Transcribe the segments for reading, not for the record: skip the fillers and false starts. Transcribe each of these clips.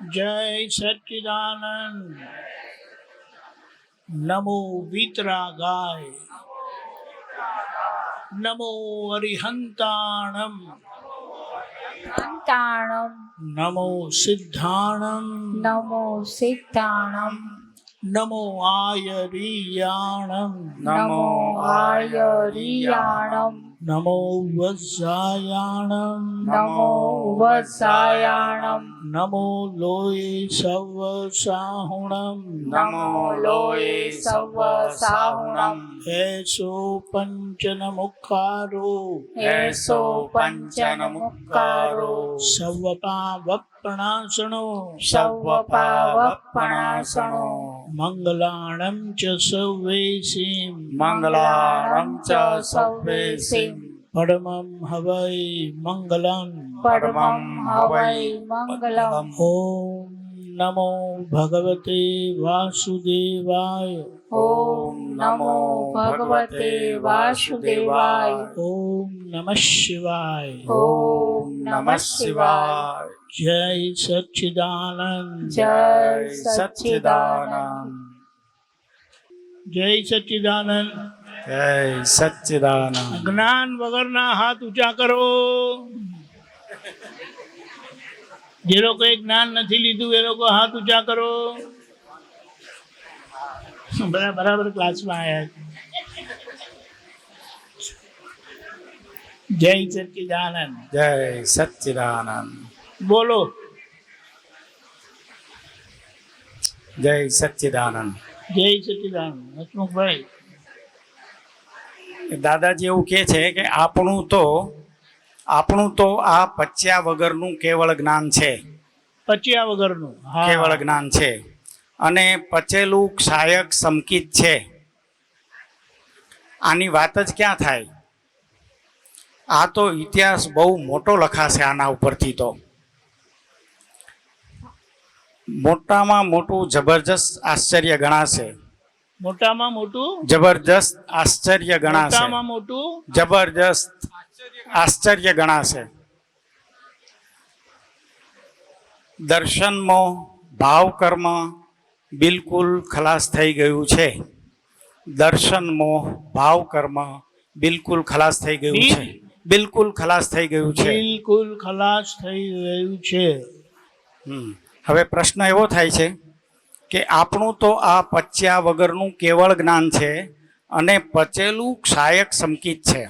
જય સચ્ચિદાનંદ. નમો વીતરાગાય, નમો અરિહંતાણમ, અંતાણમ નમો સિદ્ધાણમ, નમો સિદ્ધાણમ નમો આયરીયાણમ, નમો આયરિયાણમ નમો વજ્જાયાણમ, નમો વત્સાયાણમ નમો લોય સવ સાહુણમ, નમો લોય સવ સાહુણમ એસો પંચન મુખારો, એસો પંચન મુક્કારો સવપાવપણાસણો, સૌવપાવપણાસણો મંગલાણમ ચ સર્વેસીમ, મંગલાણમ ચ સર્વેસિમ પરમં હવૈ મંગલં. પરમં હવૈ મંગલમ. ઓમ નમો ભગવતે વાસુદેવાય. ઓમ નમો ભગવતે વાસુદેવાય. ઓમ નમઃ શિવાય. ઓમ નમઃ શિવાય. જય સચ્ચિદાનંદ. જય સચ્ચિદાનંદ. જય સચ્ચિદાનંદ. જય સચ્ચિદાનંદ. જ્ઞાન વગરના હાથ ઊંચા કરો. જે લોકોએ જ્ઞાન નથી લીધું એ લોકો હાથ ઊંચા કરો. બરાબર ક્લાસમાં આવ્યા છે. જય સચ્ચિદાનંદ. જય સચ્ચિદાનંદ. બોલો. જય સચ્ચિદાનંદ. જય સચ્ચિદાનંદ. હસમુખભાઈ. દાદાજી એવું કહે છે કે આપણું તો આ પચ્યા વગરનું કેવળ જ્ઞાન છે. પચ્યા વગરનું. હા. કેવળ જ્ઞાન છે અને પચેલું ક્ષાયક સમકિત છે. આની વાત જ ક્યાં થાય? આ તો ઇતિહાસ બહુ મોટો લખાશે આના ઉપરથી. તો મોટામાં મોટું જબરજસ્ત આશ્ચર્ય ગણાશે. મોટામાં મોટું. જબરજસ્ત આશ્ચર્ય ગણાશે. મોટામાં મોટું. જબરજસ્ત આશ્ચર્ય ગણાશે. દર્શનમાં ભાવ કર્મ બિલકુલ ખલાસ થઈ ગયું છે. દર્શનમાં ભાવ કર્મ બિલકુલ ખલાસ થઈ ગયું છે. બિલકુલ ખલાસ થઈ ગયું છે. બિલકુલ ખલાસ થઈ ગયું છે. હવે પ્રશ્ન એવો થાય છે કે આપણું તો આ પચ્યા વગરનું કેવળ જ્ઞાન છે અને પચેલું ક્ષાયક સમકિત છે.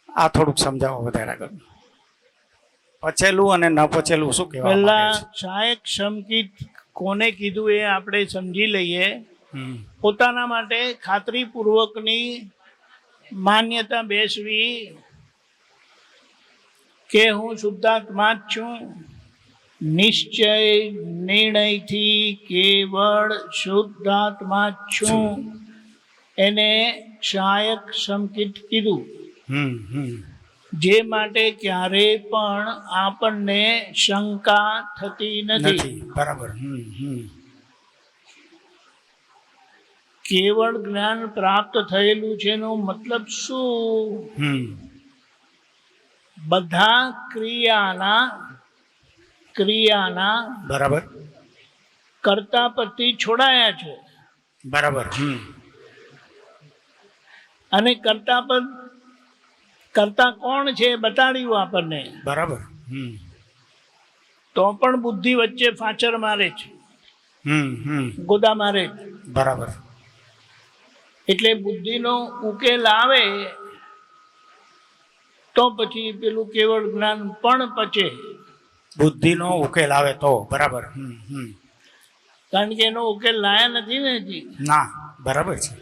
આ થોડુંક સમજાવો વધારે આગળ. પચેલું અને ન પચેલું શું કહેવાય? પહેલા સહાયક સંકિત કોને કીધું એ આપણે સમજી લઈએ. પોતાના માટે ખાતરીપૂર્વકની માન્યતા બેસવી કે હું શુદ્ધાત્મા જ છું. નિશ્ચય નિર્ણયથી કેવળ શુદ્ધાત્મા જ છું એને સહાયક સંકિત કીધું. જે માટે ક્યારે પણ આપણને શંકા થતી નથી. બરાબર. કેવળ જ્ઞાન પ્રાપ્ત થયેલું છે એનો મતલબ શું? બધા ક્રિયાના બરાબર. કર્તા પરથી છોડાયા છે. બરાબર. અને કર્તા કોણ છે બતાડ્યું આપણને. બરાબર. તો પણ બુદ્ધિ વચ્ચે ફાચર મારે છે, ગોદા મારે છે. બરાબર. એટલે બુદ્ધિનો ઉકેલ આવે તો પછી પેલું કેવળ જ્ઞાન પણ પચે. બુદ્ધિનો ઉકેલ આવે તો. બરાબર. કારણ કે એનો ઉકેલ લાયા નથી ને હજી. ના, બરાબર છે.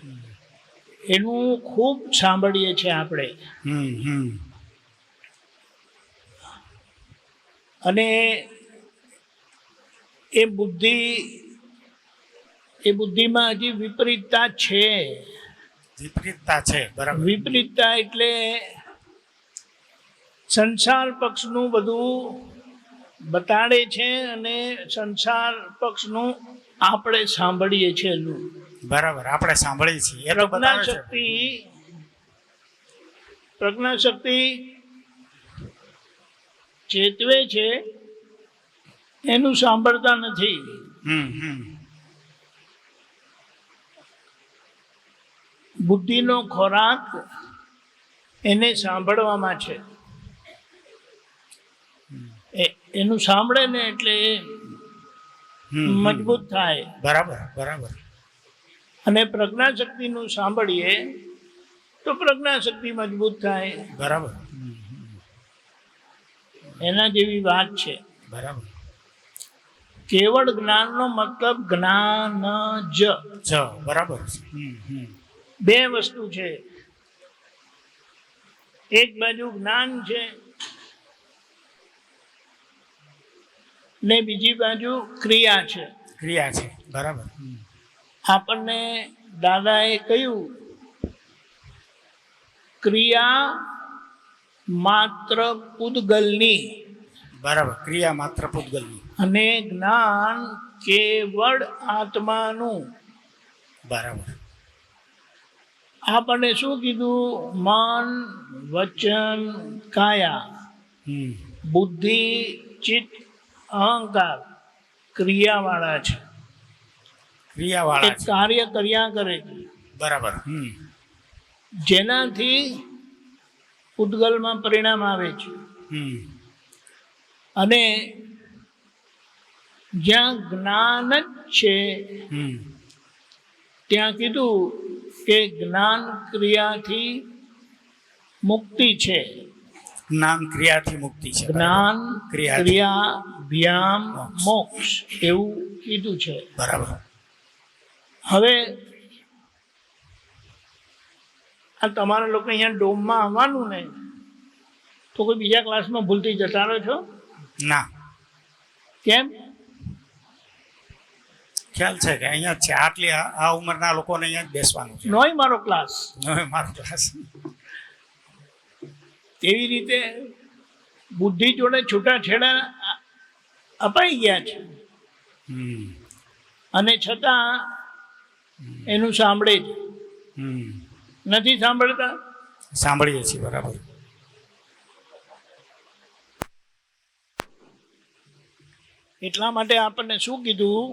એનું ખૂબ સાંભળીએ છીએ આપણે. અને એ બુદ્ધિમાં હજી વિપરીતતા છે. વિપરીતતા છે. બરાબર. વિપરીતતા એટલે સંસાર પક્ષનું બધું બતાડે છે અને સંસાર પક્ષનું આપણે સાંભળીએ છીએ. બરાબર, આપણે સાંભળીએ છીએ. એ તો બતાવે છે. પ્રજ્ઞાશક્તિ ચેતવે છે એનું સાંભળતા નથી. હમ હમ બુદ્ધિનો ખોરાક એને સાંભળવામાં છે. એનું સાંભળે ને એટલે એ મજબૂત થાય. બરાબર બરાબર. અને પ્રજ્ઞાશક્તિનું સાંભળીએ તો પ્રજ્ઞાશક્તિ મજબૂત થાય. બરાબર એના જેવી વાત છે. બરાબર. કેવળ જ્ઞાનનો મતલબ જ્ઞાન જ. બરાબર. બે વસ્તુ છે. એક બાજુ જ્ઞાન છે ને બીજી બાજુ ક્રિયા છે. ક્રિયા છે. બરાબર. આપણને દાદાએ કહ્યું ક્રિયા માત્ર પૂતગલની. બરાબર. ક્રિયા માત્ર પૂતગલની. અને જ્ઞાન કેવળ આત્માનું. બરાબર. આપણને શું કીધું? મન, વચન, કાયા, બુદ્ધિ, ચિત્ત, અહંકાર ક્રિયાવાળા છે. ક્રિયાવાળા છે. કાર્ય કર્યા કરે છે. બરાબર. જેનાથી પૂતગલમાં પરિણામ આવે છે. અને જ્યાં જ્ઞાન જ છે ત્યાં કીધું કે જ્ઞાન ક્રિયાથી મુક્તિ છે. જ્ઞાન ક્રિયાથી મુક્તિ છે. જ્ઞાન ક્રિયા ક્રિયા વ્યામ મોક્ષ એવું કીધું છે. બરાબર. હવે આ તમારા લોકો અહીંયા ડોમમાં આવવાનું ને તો કોઈ બીજા ક્લાસમાં ભૂલથી જતા રહો છો? ના. કેમ? ખ્યાલ છે કે અહીંયા છે આટલી આ ઉંમરના લોકોને અહીંયા જ બેસવાનું છે. નોય મારો ક્લાસ. મારો ક્લાસ. એવી રીતે બુદ્ધિ જોડે છૂટાછેડા અપાઈ ગયા છે અને છતાં એનું સાંભળે જ નથી. સાંભળતા? સાંભળીએ છીએ. બરાબર. એટલા માટે આપણને શું કીધું?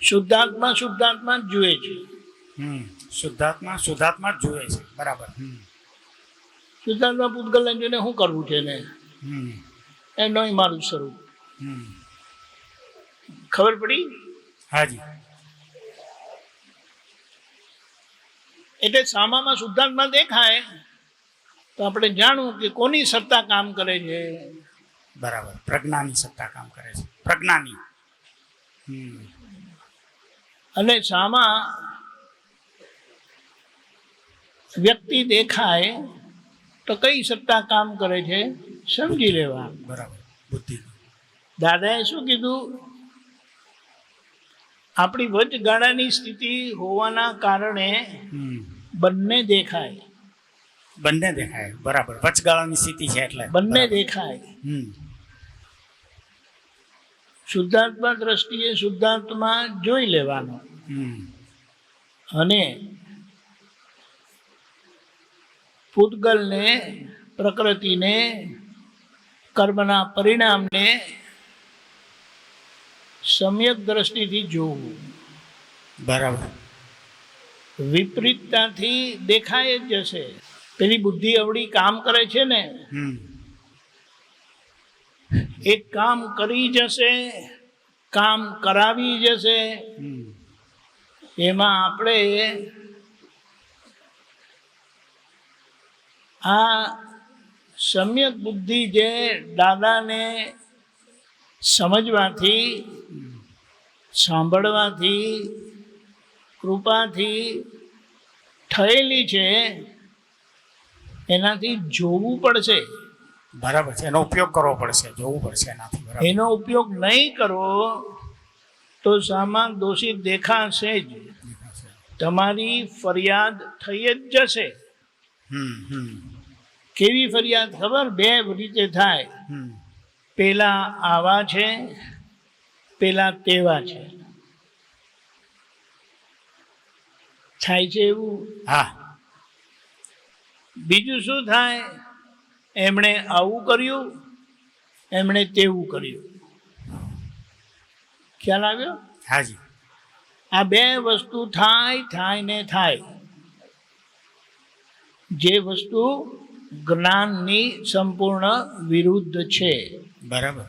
શુદ્ધાત્મા શુદ્ધાત્મા જ જુએ છે. શુદ્ધાત્મા શુદ્ધાત્મા જ જુએ છે. બરાબર. શુદ્ધાત્મા પૂતગલને જોઈને શું કરવું છે ને? એનો મારું સ્વરૂપ. ખબર પડી? હાજી. એટલે સામામાં શુદ્ધાત્મા દેખાય તો આપણે જાણવું કે કોની સત્તા કામ કરે છે. બરાબર. પ્રજ્ઞાની સત્તા કામ કરે છે. પ્રજ્ઞાની. અને સામા વ્યક્તિ દેખાય તો કઈ સત્તા કામ કરે છે સમજી લેવા. બરાબર. બુદ્ધિ. દાદાએ શું કીધું? આપણી વચગાળાની સ્થિતિ હોવાના કારણે બંને દેખાય. બંને દેખાય. બરાબર. વચગાળાની સ્થિતિ છે એટલે બંને દેખાય. શુદ્ધાત્મા દ્રષ્ટિએ શુદ્ધાત્મા જોઈ લેવાનો અને પૂતગલને, પ્રકૃતિને, કર્મના પરિણામને સમ્યક દ્રષ્ટિથી જોવું. બરાબર. વિપરીતતાથી દેખાય જ જશે. પેલી બુદ્ધિ અવળી કામ કરે છે ને, એક કામ કરી જશે, કામ કરાવી જશે. એમાં આપણે આ સમ્યક બુદ્ધિ જે દાદાને સમજવાથી, સાંભળવાથી, કૃપાથી થયેલી છે એનાથી જોવું પડશે. બરાબર છે. એનો ઉપયોગ કરવો પડશે, જોવું પડશે એનાથી. બરાબર. એનો ઉપયોગ નહીં કરો તો સામાન દોષિત દેખાશે જ. તમારી ફરિયાદ થઈ જ જશે. કેવી ફરિયાદ ખબર? બે રીતે થાય. પેલા આવા છે, પેલા તેવા છે. થાય છે એવું? હા. બીજું શું થાય? એમણે આવું કર્યું, એમણે તેવું કર્યું. ખ્યાલ આવ્યો? હાજી. આ બે વસ્તુ થાય ને થાય. જે વસ્તુ જ્ઞાનની સંપૂર્ણ વિરુદ્ધ છે. બરાબર.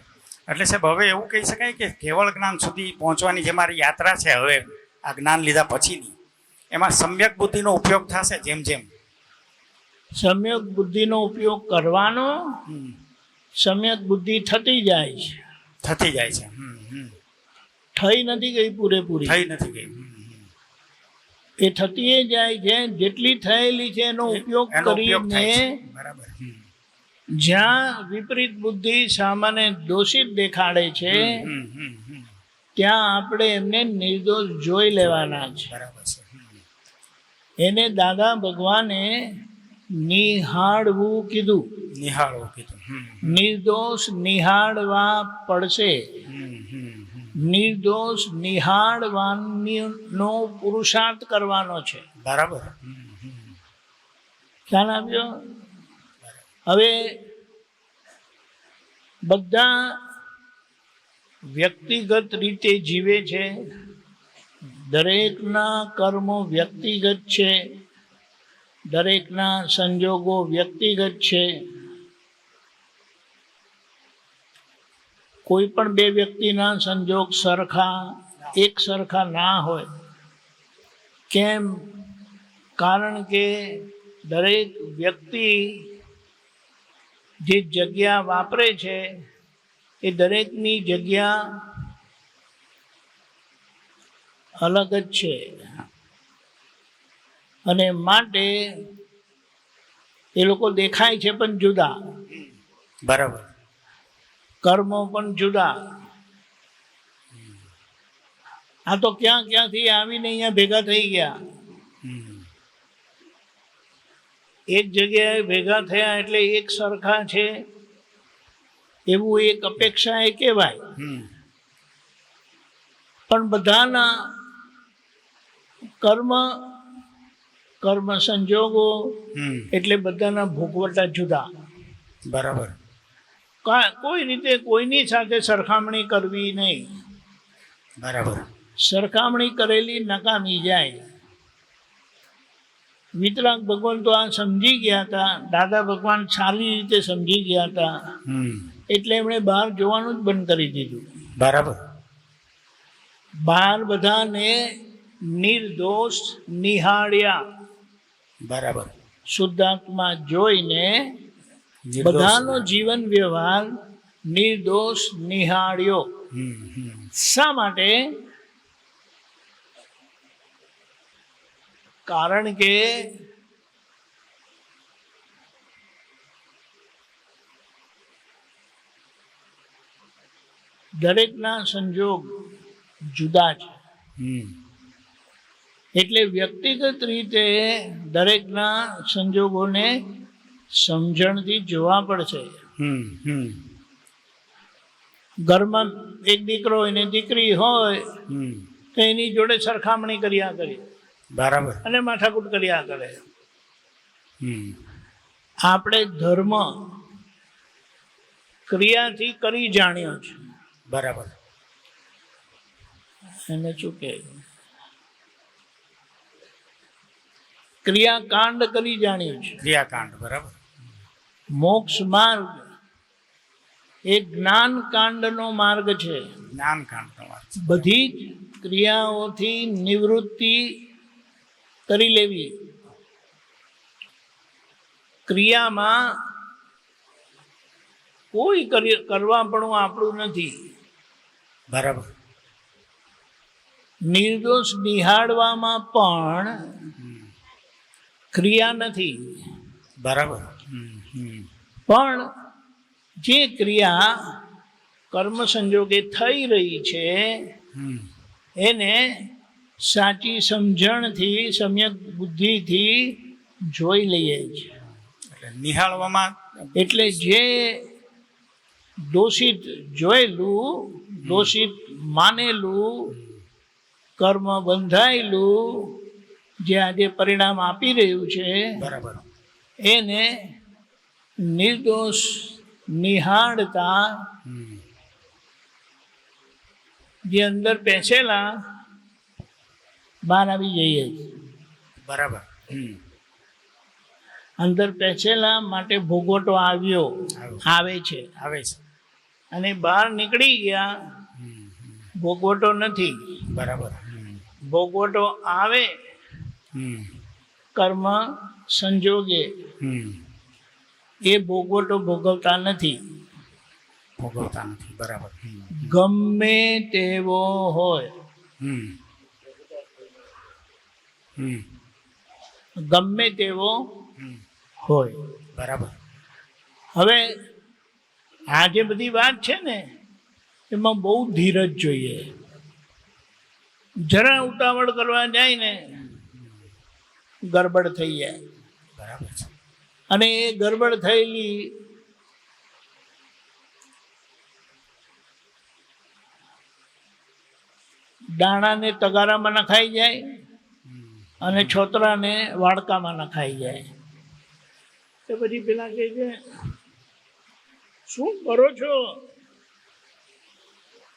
એટલે સાહેબ હવે એવું કહી શકાય કે કેવળ જ્ઞાન સુધી પહોંચવાની જે મારી યાત્રા છે હવે આ જ્ઞાન લીધા પછીની, એમાં સમ્યક બુદ્ધિનો ઉપયોગ થશે જેમ જેમ. સમ્યક બુદ્ધિનો ઉપયોગ કરવાનો, સમ્યક બુદ્ધિ થતી જાય છે. થતી જાય છે. થઈ નથી ગઈ પૂરેપૂરી. થઈ નથી ગઈ. એ થતી જાય છે. જેટલી થયેલી છે એનો ઉપયોગ કરીને બરાબર. જ્યાં વિપરીત બુદ્ધિ સામાન્ય દોષિત દેખાડે છે ત્યાં આપણે એમને નિર્દોષ જોઈ લેવાના છે. બરાબર છે. એને દાદા ભગવાને નિહાળવું કીધું. નિહાળવું કીધું. નિર્દોષ નિહાળવા પડશે. નિર્દોષ નિહાળવાનો પુરુષાર્થ કરવાનો છે. બરાબર. ખ્યાલ આવ્યો? હવે બધા વ્યક્તિગત રીતે જીવે છે. દરેકના કર્મો વ્યક્તિગત છે. દરેકના સંજોગો વ્યક્તિગત છે. કોઈ પણ બે વ્યક્તિના સંજોગ એક સરખા ના હોય. કેમ? કારણ કે દરેક વ્યક્તિ જે જગ્યા વાપરે છે એ દરેકની જગ્યા અલગ જ છે અને માટે એ લોકો દેખાય છે પણ જુદા. બરાબર. કર્મો પણ જુદા. આ તો ક્યાંથી આવીને અહીંયા ભેગા થઈ ગયા. એક જગ્યાએ ભેગા થયા એટલે એક સરખા છે એવું એક અપેક્ષા એ કહેવાય. પણ બધાના કર્મ સંજોગો એટલે બધાના ભોગવટા જુદા. બરાબર. કોઈ રીતે કોઈની સાથે સરખામણી કરવી નહીં. બરાબર. સરખામણી કરેલી નકામી જાય. વિતરાગ ભગવાન તો આ સમજી ગયા હતા. દાદા ભગવાન સારી રીતે સમજી ગયા હતા એટલે એમણે બહાર જોવાનું જ બંધ કરી દીધું. બરાબર. બહાર બધાને નિર્દોષ નિહાળ્યા. બરાબર. શુદ્ધાત્મા જોઈને બધાનો જીવન વ્યવહાર નિર્દોષ નિહાળ્યો. શા માટે? કારણ કે દરેકના સંજોગ જુદા છે. એટલે વ્યક્તિગત રીતે દરેકના સંજોગોને સમજણથી જોવા પડશે. ઘરમાં એક દીકરો હોય ને દીકરી હોય તો એની જોડે સરખામણી કર્યા કરે. બરાબર. અને માથાકૂટ કર્યા કરે. આપણે ધર્મ ક્રિયાથી કરી જાણ્યો છે. બરાબર. એને શું કહે? ક્રિયાકાંડ કરી જાણ્યું છે. ક્રિયાકાંડ. બરાબર. મોક્ષ માર્ગ એ જ્ઞાનકાંડનો માર્ગ છે. જ્ઞાનકાંડનો માર્ગ. બધી જ ક્રિયાઓથી નિવૃત્તિ કરી લેવી. ક્રિયામાં કોઈ કરવા પણ આપણું નથી. બરાબર. નિર્દોષ નિહાળવામાં પણ ક્રિયા નથી. બરાબર. પણ જે ક્રિયા કર્મ સંજોગે થઈ રહી છે એને સાચી સમજણથી સમ્યક બુદ્ધિથી જોઈ લઈએ છીએ. એટલે નિહાળવામાં એટલે જે દોષિત જોયેલું, દોષિત માનેલું, કર્મ બંધાયેલું જે આજે પરિણામ આપી રહ્યું છે બરાબર એને નિર્દોષ નિહાળતા જે અંદર પેસેલા બહાર આવી જઈએ છીએ. બરાબર. અંદર પેસેલા માટે ભોગવટો આવ્યો આવે છે, આવે છે. અને બહાર નીકળી ગયા ભોગવટો નથી. બરાબર. ભોગવટો આવે કર્મ સંજોગે, એ ભોગવટો ભોગવતા નથી. ભોગવતા નથી. બરાબર. ગમે તેવો હોય, ગમે તેવો હોય. બરાબર. હવે આ જે બધી વાત છે ને, એમાં બહુ ધીરજ જોઈએ. જરા ઉતાવળ કરવા જાય ને ગરબડ થઈ જાય. બરાબર છે. અને એ ગરબડ થયેલી દાણાને તગારામાં નખાઈ જાય અને છોતરાને વાડકામાં નખાઈ જાય. તો પછી પેલા કહે છે, શું કરો છો?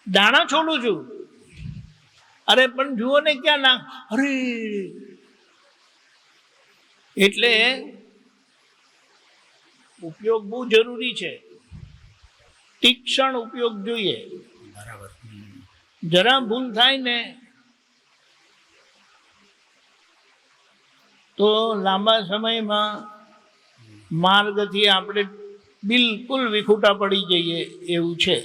દાણા છોડું છું. અરે પણ જુઓ ને ક્યાં ના, અરે એટલે ઉપયોગ બહુ જરૂરી છે. તીક્ષ્ણ ઉપયોગ જોઈએ. બરાબર. જરા ભૂલ થાય ને તો લાંબા સમયમાં માર્ગથી આપણે બિલકુલ વિખૂટા પડી જઈએ એવું છે.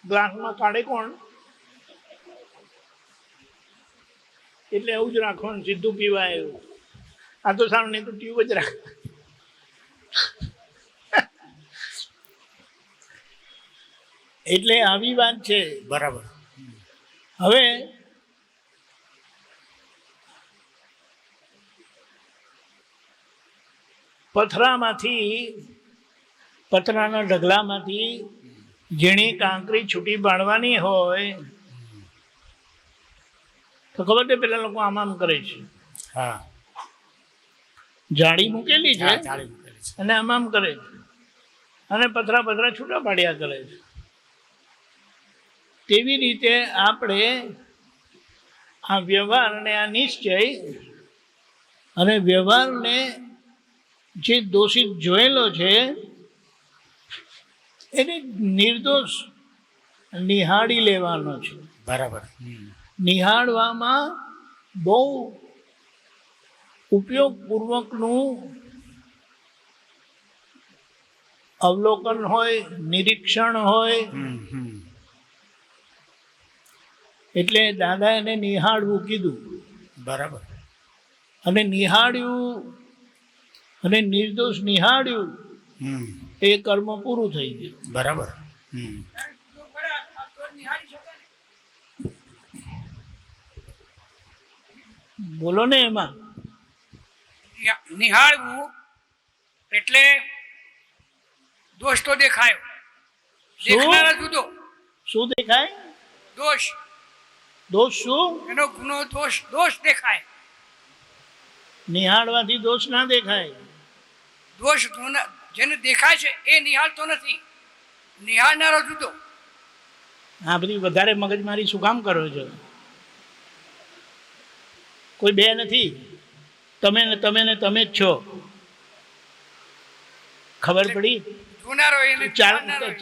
ગ્લાસમાં કાઢે કોણ? એટલે એવું જ રાખવાનું, સીધું પીવાય એવું. આ તો સારું, નહીં તો ટ્યુબ જ રાખ. એટલે આવી વાત છે. બરાબર. હવે પથરાના ઢગલામાંથી ઝીણી કાંકરી છૂટી પાડવાની હોય તો ખબર છે પેલા લોકો આમ કરે છે. હા, જાળી મૂકેલી છે જાળી મૂકેલી છે અને આમ કરે છે અને પથરા છૂટા પાડ્યા કરે છે. તેવી રીતે આપણે આ વ્યવહાર અને આ નિશ્ચય અને વ્યવહારને જે દોષિત જોયેલો છે એને નિર્દોષ નિહાળી લેવાનો છે. બરાબર. નિહાળવામાં બહુ ઉપયોગપૂર્વકનું અવલોકન હોય, નિરીક્ષણ હોય. એટલે દાદા એને નિહાળવું કીધું. બરાબર. અને નિહાળ્યું અને નિર્દોષ નિહાળ્યું એ કર્મ પૂરું થઈ ગયું. બરાબર. બોલો ને. એમાં નિહાળવું એટલે દોષ તો દેખાયો, દેખનારા જુદો. શું દેખાય? દોષ. દોષ શું? એનો ગુનો દોષ દેખાય. નિહાળવાથી દોષ ના દેખાય. દોષ જેને દેખાય છે એ નિહાળતો નથી, નિહાળનારો જુદો. આ બધી વધારે મગજમારી શું કામ કરો છો? કોઈ બે નથી, તમે ને તમે જ છો. ખબર પડી? જોનારો એને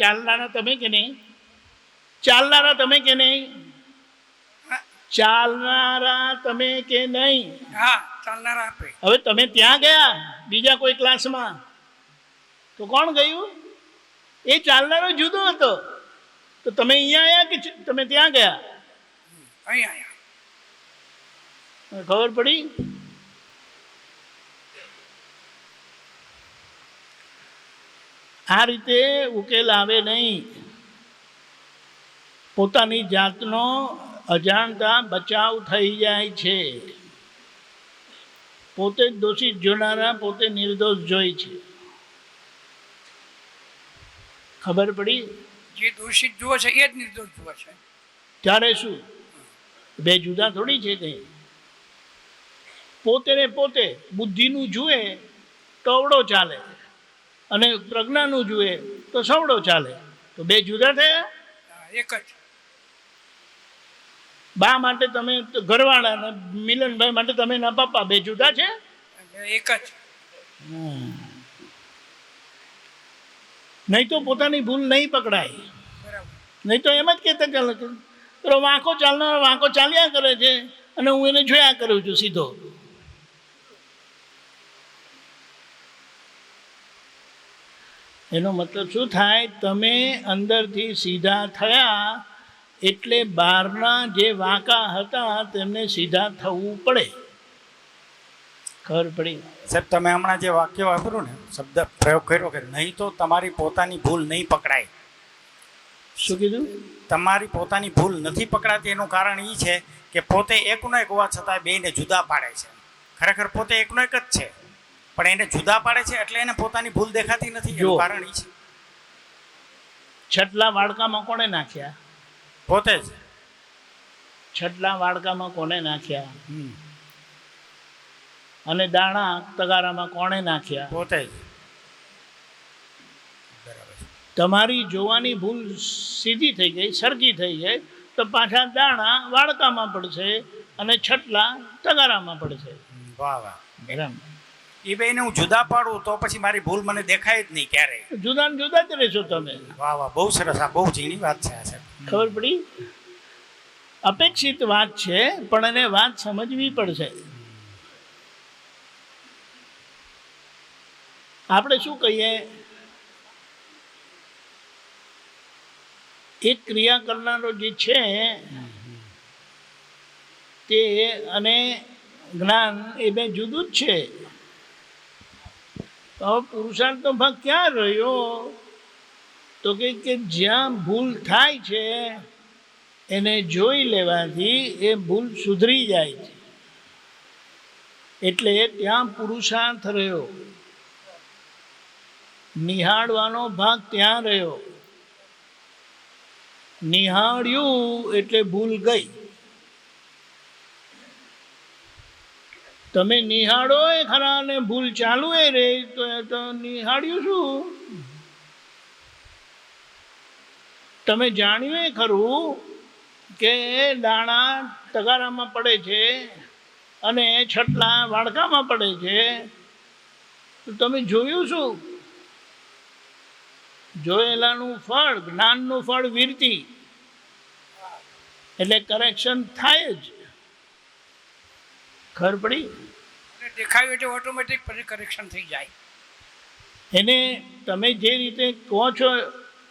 ચાલનારા તમે કે નહીં? ચાલનારા તમે કે નહીં? ચાલનારા તમે કે નહીં? હા, ચાલનારા આપે. હવે તમે ત્યાં ગયા બીજા કોઈ ક્લાસમાં તો કોણ ગયું? એ ચાલનારો જુદો હતો. તો તમે અહીંયા આવ્યા કે તમે ત્યાં ગયા? અહીં આવ્યા. ખબર પડી? આ રીતે ઉકેલ આવે નહીં. પોતાની જાતનો અજાણતા બચાવ થઈ જાય છે. પોતે જ દોષિત જોનારા પોતે નિર્દોષ જોઈ છે. ખબર પડી? જે દોષિત જુએ છે એ જ નિર્દોષ જુએ છે. ત્યારે શું? બે જુદા થોડી છે કંઈ. પોતે ને પોતે બુદ્ધિનું જુએ તો અવળો ચાલે, અને પ્રજ્ઞાનું જુએ તો સવડો ચાલે. તો બે જુદા થયા. એક જ. બા માટે તમે ઘરવાળા ને મિલનભાઈ માટે તમે ના પપ્પા, બે જુદા છે. એક જ. નહીં તો પોતાની ભૂલ નહીં પકડાય. બરાબર. નહીં તો એમ જ કહેતા ચાલે પેલો વાંકો ચાલનાર વાંકો ચાલ્યા કરે છે અને હું એને જોયા કરું છું સીધો. એનો મતલબ શું થાય? તમે અંદરથી સીધા થયા એટલે બહારના જે વાંકા હતા તેમને સીધા થવું પડે. ખબર પડી? સાહેબ તમે હમણાં જે વાક્ય વાપર્યું ને, શબ્દ પ્રયોગ કર્યો કે નહીં તો તમારી પોતાની ભૂલ નહીં પકડાય. શું કીધું? તમારી પોતાની ભૂલ નથી પકડાતી એનું કારણ એ છે કે પોતે એકનો એક હોવા છતાં બેને જુદા પાડે છે. ખરેખર પોતે એકનો એક જ છે, પણ એને જુદા પાડે છે એટલે એને પોતાની ભૂલ દેખાતી નથી. એનું કારણ એ છે છટલા વાડકામાં કોણે નાખ્યા? પોતે જ. છટલા વાડકામાં કોણે નાખ્યા? અને દાણા તગારામાં કોણે નાખ્યા? પોતે જ. તમારી જોવાની ભૂલ સીધી થઈ ગઈ, સરખી થઈ ગઈ તો પાછા દાણા વાડકામાં પડશે અને છટલા તગારામાં પડશે. વાહ વાહ. બરાબર. એ બેને હું જુદા પાડું તો પછી મારી ભૂલ મને દેખાય જ નહીં ક્યારેય. જુદા ને જુદા જ રહેશો તમે. વાહ વાહ, બહુ સરસ. આ બહુ ઝીણી વાત છે આ સાહેબ. ખબર પડી? અપેક્ષિત વાત છે પણ એને વાત સમજવી પડશે. આપણે શું કહીએ? એક ક્રિયા કરનારો જે છે તે અને જ્ઞાન એ બે જુદું જ છે. હવે પુરુષાર્થનો ભાગ ક્યાં રહ્યો? તો કે જ્યાં ભૂલ થાય છે એને જોઈ લેવાથી એ ભૂલ સુધરી જાય છે, એટલે ત્યાં પુરુષાર્થ રહ્યો. નિહાળવાનો ભાગ ત્યાં રહ્યો. નિહાળ્યું એટલે ભૂલ ગઈ. તમે નિહાળો એ ખરા ને ભૂલ ચાલુ એ રે તો નિહાળ્યું શું? તમે જાણ્યું એ ખરું કે દાણા તગારામાં પડે છે અને છટલા વાડકામાં પડે છે, તો તમે જોયું શું? જોયેલાનું ફળ, જ્ઞાનનું ફળ વીરતી, એટલે કરેક્શન થાય જ. ખબર પડી? દેખાયું એટલે ઓટોમેટિક પછી કરેક્શન થઈ જાય. એને તમે જે રીતે કહો છો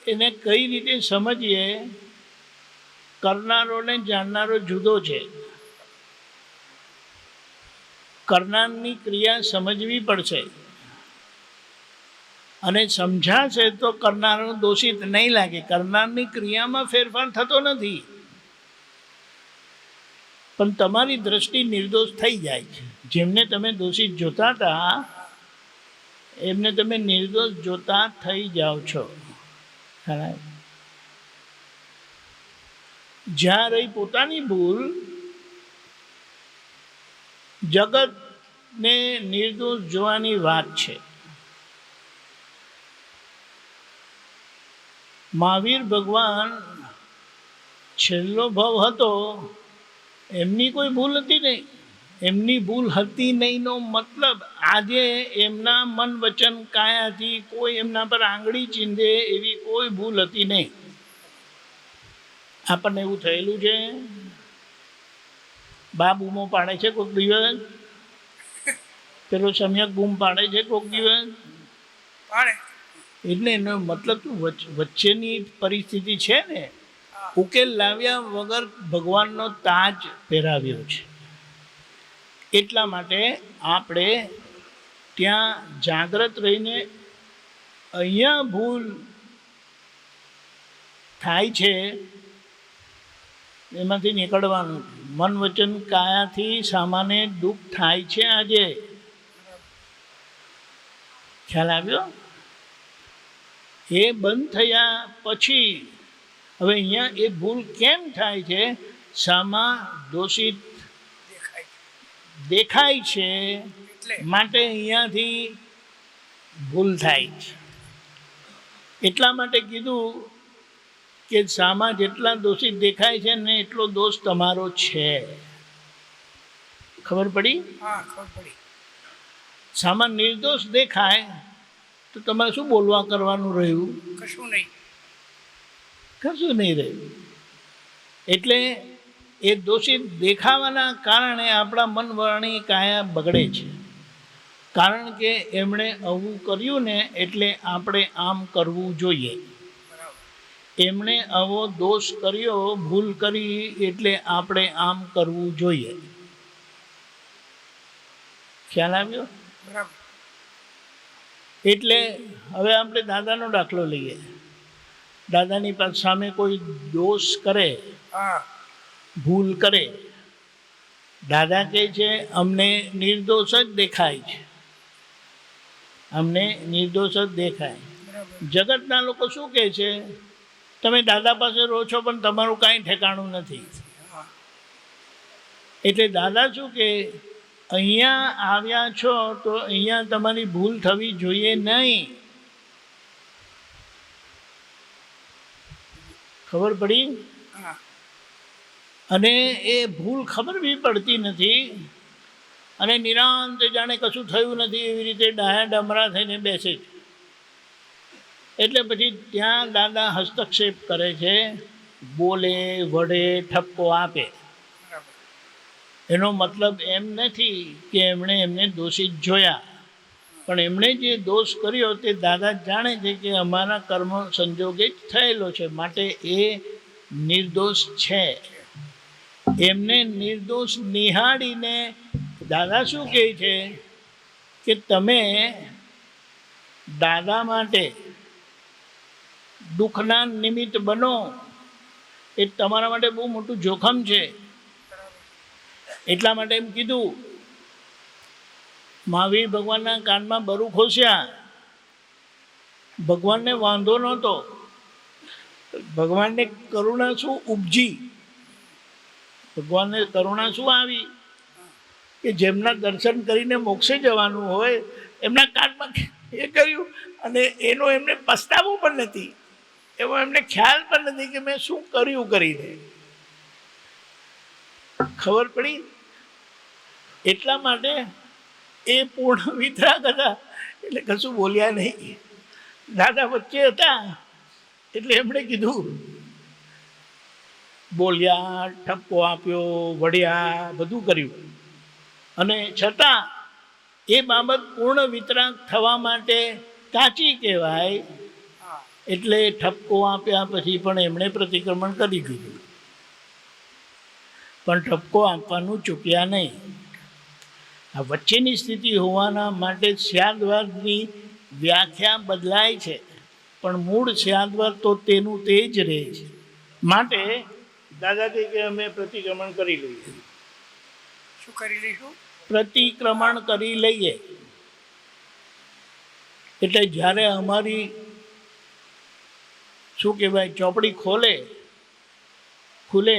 એને કઈ રીતે સમજીએ? કરનારો ને જાણનારો જુદો છે. કરનારની ક્રિયા સમજવી પડશે, અને સમજાશે તો કરનારો દોષિત નહીં લાગે. કરનારની ક્રિયામાં ફેરફાર થતો નથી, પણ તમારી દ્રષ્ટિ નિર્દોષ થઈ જાય છે. જેમને તમે દોષિત જોતા હતા એમને તમે નિર્દોષ જોતા થઈ જાઓ છો. જ્યાં રહી પોતાની ભૂલ, જગતને નિર્દોષ જોવાની વાત છે. મહાવીર ભગવાન છેલ્લો ભવ હતો, એમની કોઈ ભૂલ હતી નહીં. એમની ભૂલ હતી નહીંનો મતલબ આજે એમના મન વચન કાયાથી કોઈ એમના પર આંગળી ચીંધે એવી કોઈ ભૂલ હતી નહીં. આપણને એવું થયેલું છે, બા બૂમો પાડે છે કોઈક દિવસ, પેલો સમ્યક બૂમ પાડે છે કોઈક દિવસ, એટલે એનો મતલબ વચ્ચેની પરિસ્થિતિ છે ને, ઉકેલ લાવ્યા વગર ભગવાનનો તાજ પહેરાવ્યો છે. એટલા માટે આપણે ત્યાં જાગ્રત રહીને અહીંયા ભૂલ થાય છે એમાંથી નીકળવાનું. મન વચન કાયાથી સામાન્ય દુઃખ થાય છે આજે. ખ્યાલ આવ્યો? એ બંધ થયા પછી હવે અહીંયા એ ભૂલ કેમ થાય છે શામાં દોષિત દેખાય દેખાય છે એટલે માટે અહીંયાથી ભૂલ થાય છે. એટલા માટે કીધું કે શામાં જેટલા દોષિત દેખાય છે ને એટલો દોષ તમારો છે. ખબર પડી? હા ખબર પડી. શામાં નિર્દોષ દેખાય તો તમારે શું બોલવા કરવાનું રહ્યું? કશું નહીં. કશું નહીં રહ્યું. એટલે એ દોષિત દેખાવાના કારણે આપણા મન વાણી કાયા બગડે છે. કારણ કે એમણે આવું કર્યું ને એટલે આપણે આમ કરવું જોઈએ. બરાબર. એમણે આવો દોષ કર્યો, ભૂલ કરી એટલે આપણે આમ કરવું જોઈએ. ખ્યાલ આવ્યો? બરાબર. એટલે હવે આપણે દાદાનો દાખલો લઈએ. દાદાની પાસે સામે કોઈ દોષ કરે, હા ભૂલ કરે, દાદા કહે છે અમને નિર્દોષ જ દેખાય છે, અમને નિર્દોષ જ દેખાય. બરાબર. જગતના લોકો શું કહે છે? તમે દાદા પાસે રહો છો પણ તમારું કાંઈ ઠેકાણું નથી. હા એટલે દાદા શું કે અહીંયા આવ્યા છો તો અહીંયા તમારી ભૂલ થવી જોઈએ નહીં. ખબર પડી? હા અને એ ભૂલ ખબર બી પડતી નથી અને નિરાંત જાણે કશું થયું નથી એવી રીતે ડાયા ડમરા થઈને બેસે છે. એટલે પછી ત્યાં દાદા હસ્તક્ષેપ કરે છે, બોલે, વડે, ઠપકો આપે. બરાબર. એનો મતલબ એમ નથી કે એમણે એમને દોષિત જોયા, પણ એમણે જે દોષ કર્યો તે દાદા જાણે છે કે અમારા કર્મ સંજોગે જ થયેલો છે, માટે એ નિર્દોષ છે. એમને નિર્દોષ નિહાળીને દાદા શું કહે છે કે તમે દાદા માટે દુઃખના નિમિત્ત બનો, એ તમારા માટે બહુ મોટું જોખમ છે. એટલા માટે એમ કીધું. મહાવીર ભગવાનના કાનમાં બરુ ખોસ્યા, ભગવાનને વાંધો નહોતો. ભગવાનને કરુણા શું ઉપજી, ભગવાનને કરુણા શું આવી કે જેમના દર્શન કરીને મોક્ષે જવાનું હોય એમના કાનમાં એ કર્યું અને એનો એમને પસ્તાવો પણ નથી, એવો એમને ખ્યાલ પણ નથી કે મેં શું કર્યું કરીને. ખબર પડી? એટલા માટે એ પૂર્ણ વિતરાગ હતા એટલે કશું બોલ્યા નહીં. દાદા વચ્ચે હતા એટલે એમણે કીધું, બોલ્યા, ઠપકો આપ્યો, વળ્યા, બધું કર્યું. અને છતાં એ બાબત પૂર્ણ વિતરાગ થવા માટે કાચી કહેવાય. હા એટલે ઠપકો આપ્યા પછી પણ એમણે પ્રતિક્રમણ કરી દીધું, પણ ઠપકો આપવાનું ચૂક્યા નહીં. આ વચ્ચેની સ્થિતિ હોવાના માટે સ્યાદવાદની વ્યાખ્યા બદલાય છે, પણ મૂળ સ્યાદવાદ તો તેનું તે જ રહે છે. માટે દાદાજી કે અમે પ્રતિક્રમણ કરી લઈએ. શું કરી લઈશું? પ્રતિક્રમણ કરી લઈએ એટલે જ્યારે અમારી શું કહેવાય ચોપડી ખુલે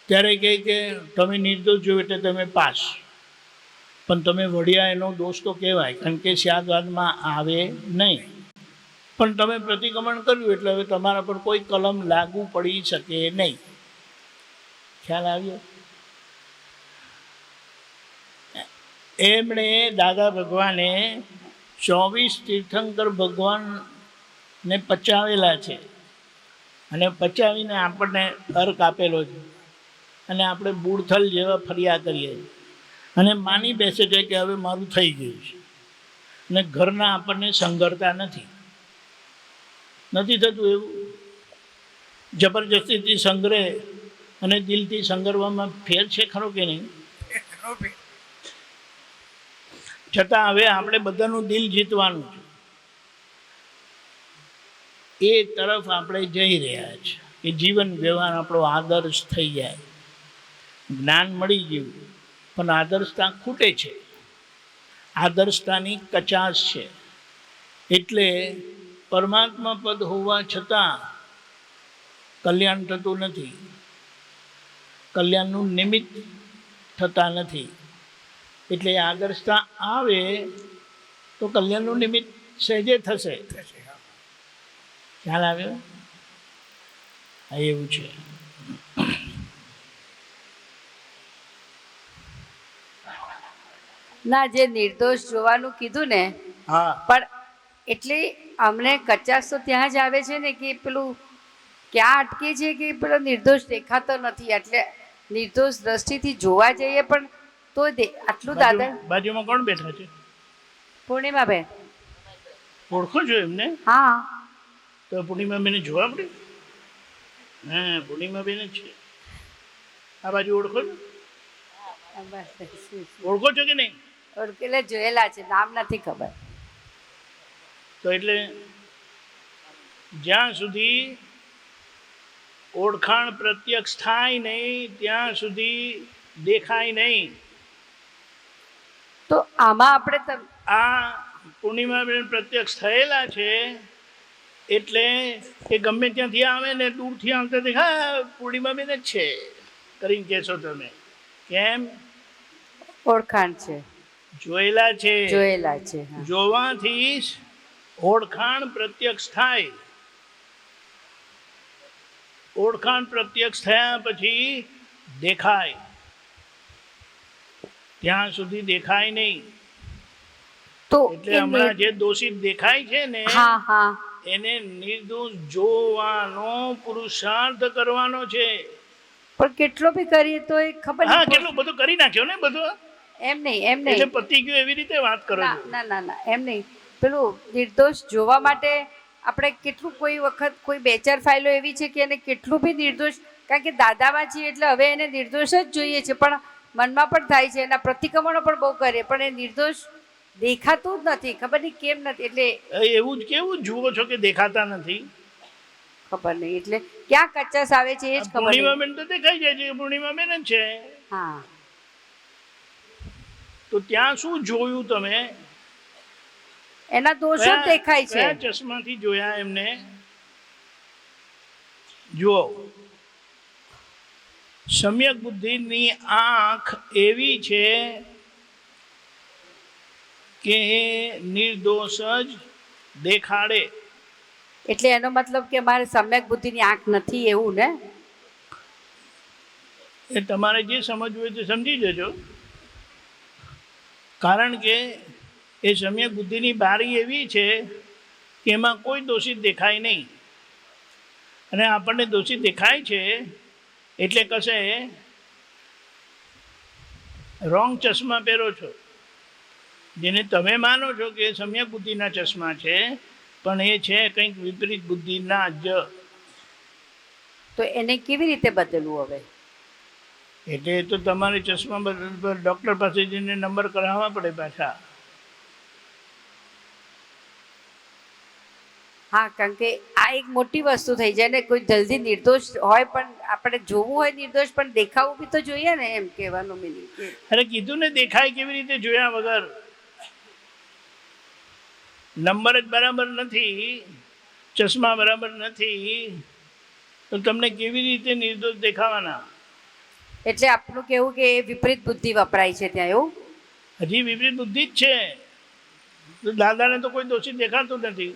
ત્યારે કહે કે તમે નિર્દોષ જોયું એટલે તમે પાસ, પણ તમે વળ્યા એનો દોષ તો કહેવાય, કારણ કે સ્યાદવાદમાં આવે નહીં. પણ તમે પ્રતિક્રમણ કર્યું એટલે હવે તમારા પર કોઈ કલમ લાગુ પડી શકે નહીં. ખ્યાલ આવ્યો? એમણે દાદા ભગવાને 24 તીર્થંકર ભગવાનને પચાવેલા છે અને પચાવીને આપણને અર્ક આપેલો છે અને આપણે બુડથલ જેવા ફર્યા કરીએ અને માની બેસે છે કે હવે મારું થઈ ગયું છે અને ઘરના આપણને સંઘરતા નથી થતું. એવું જબરજસ્તીથી સંગ્રહે અને દિલથી સંગ્રહવામાં ફેર છે ખરો કે નહીં? છતાં હવે આપણે બધાનું દિલ જીતવાનું છે, એ તરફ આપણે જઈ રહ્યા છીએ કે જીવન વ્યવહાર આપણો આદર્શ થઈ જાય. જ્ઞાન મળી ગયું પણ આદર્શતા ખૂટે છે, આદર્શતાની કચાશ છે. એટલે પરમાત્મા પદ હોવા છતાં કલ્યાણ થતું નથી. કલ્યાણનું નિમિત્ત થતા નથી. એટલે આદર્શતા આવે તો કલ્યાણનું નિમિત્ત સહેજે થશે. ખ્યાલ આવ્યો? હા, એવું છે. ના, જે નિર્દોષ જોવાનું કીધું ને, હા, પણ એટલે અમને કચાશ તો ત્યાં જ આવે છે ને કે પેલું ક્યાં અટકે છે કે પેલો નિર્દોષ દેખાતો નથી, એટલે નિર્દોષ દ્રષ્ટિથી જોવા જઈએ પણ તો આટલું દાદા. બાજુમાં કોણ બેઠા છે? પૂર્ણિમાબેન. ઓળખો છો એમને? હા. તો પૂર્ણિમાબેને જોવા પડે. હા, પૂર્ણિમાબેન જ છે. આ બાજુ ઓળખો છો? ઓળખો છો કે નહીં? ઓળખેલા જોયેલા છે, નામ નથી ખબર. તો એટલે જ્યાં સુધી ઓળખાણ પ્રત્યક્ષ થાય નહીં ત્યાં સુધી દેખાય નહીં. તો આમાં આપણે આ પૂર્ણિમાબેન પ્રત્યક્ષ થયેલા છે એટલે એ ગમે ત્યાંથી આવે ને દૂરથી આવતા દેખાય પૂર્ણિમાબેન જ છે કરીને કહેશો તમે. કેમ? ઓળખાણ છે, જોયેલા છે. જોયેલા છે. હા. જોવાથી જ ઓળખાણ પ્રત્યક્ષ થાય. ઓળખાણ પ્રત્યક્ષ થયા પછી દેખાય, ત્યાં સુધી દેખાય નહીં. તો એટલે હમણાં જે દોષિત દેખાય છે ને, હા હા, એને નિર્દોષ જોવાનો પુરુષાર્થ કરવાનો છે. પણ કેટલો બી કરીએ તો એ ખબર હા, નહીં. કેટલું બધું કરી નાખ્યો ને બધું. એમ નહીં, એમ એટલે નહીં. પતી ગયું એવી રીતે વાત કરો ના છો. ના ના ના, એમ નહીં. પેલું નિર્દોષ જોવા માટે આપણે કેટલું કોઈ વખત કોઈ 2-4 ફાઇલો એવી છે કે એને કેટલું બી નિર્દોષ, કારણ કે દાદામાં છીએ એટલે હવે એને નિર્દોષ જ જોઈએ છે, પણ મનમાં પણ થાય છે, એના પ્રતિક્રમણો પણ બહુ કરે, પણ એ નિર્દોષ દેખાતું જ નથી. ખબર નહીં કેમ નથી. એટલે એવું જ કેવું જુઓ છો કે દેખાતા નથી? ખબર નહીં, એટલે ક્યાં કચાશ આવે છે એ જ ખબર નહીં. પૂર્ણિમાબેન તો દેખાઈ જાય છે, પૂર્ણિમાબેન જ છે. હા, તો ત્યાં શું જોયું તમે? એના દોષો જ દેખાય છે. કયા ચશ્માથી જોયા એમને? જુઓ, સમ્યક બુદ્ધિની આંખ એવી છે કે એ નિર્દોષ જ દેખાડે. એટલે એનો મતલબ કે મારે સમ્યક બુદ્ધિની આંખ નથી એવું ને? એ તમારે જે સમજવું હોય તે સમજી જજો. કારણ કે એ સમ્યક બુદ્ધિની બારી એવી છે કે એમાં કોઈ દોષિત દેખાય નહીં. અને આપણને દોષિત દેખાય છે એટલે કશે રોંગ ચશ્મા પહેરો છો, જેને તમે માનો છો કે એ સમ્યક બુદ્ધિના ચશ્મા છે, પણ એ છે કંઈક વિપરીત બુદ્ધિના જ. તો એને કેવી રીતે બદલવું હવે? એટલે એ તો તમારે ચશ્મા ડૉક્ટર પાસે જઈને નંબર કરાવવા પડે પાછા. હા, કારણ કે આ એક મોટી વસ્તુ થઈ જાય ને. કોઈ જલ્દી નિર્દોષ હોય પણ આપણે જોવું હોય નિર્દોષ પણ દેખાવું બી તો જોઈએ ને, એમ કહેવાનું મિનિંગ. અરે કીધું ને, દેખાય કેવી રીતે જોયા વગર? નંબર જ બરાબર નથી, ચશ્મા બરાબર નથી, તો તમને કેવી રીતે નિર્દોષ દેખાવાના? એટલે આપણું કેવું કે વિપરીત બુદ્ધિ વપરાય છે ત્યાં, એવું? હજી વિપરીત બુદ્ધિ જ છે. તો દાદાને તો કોઈ દોષિત દેખાતું નથી,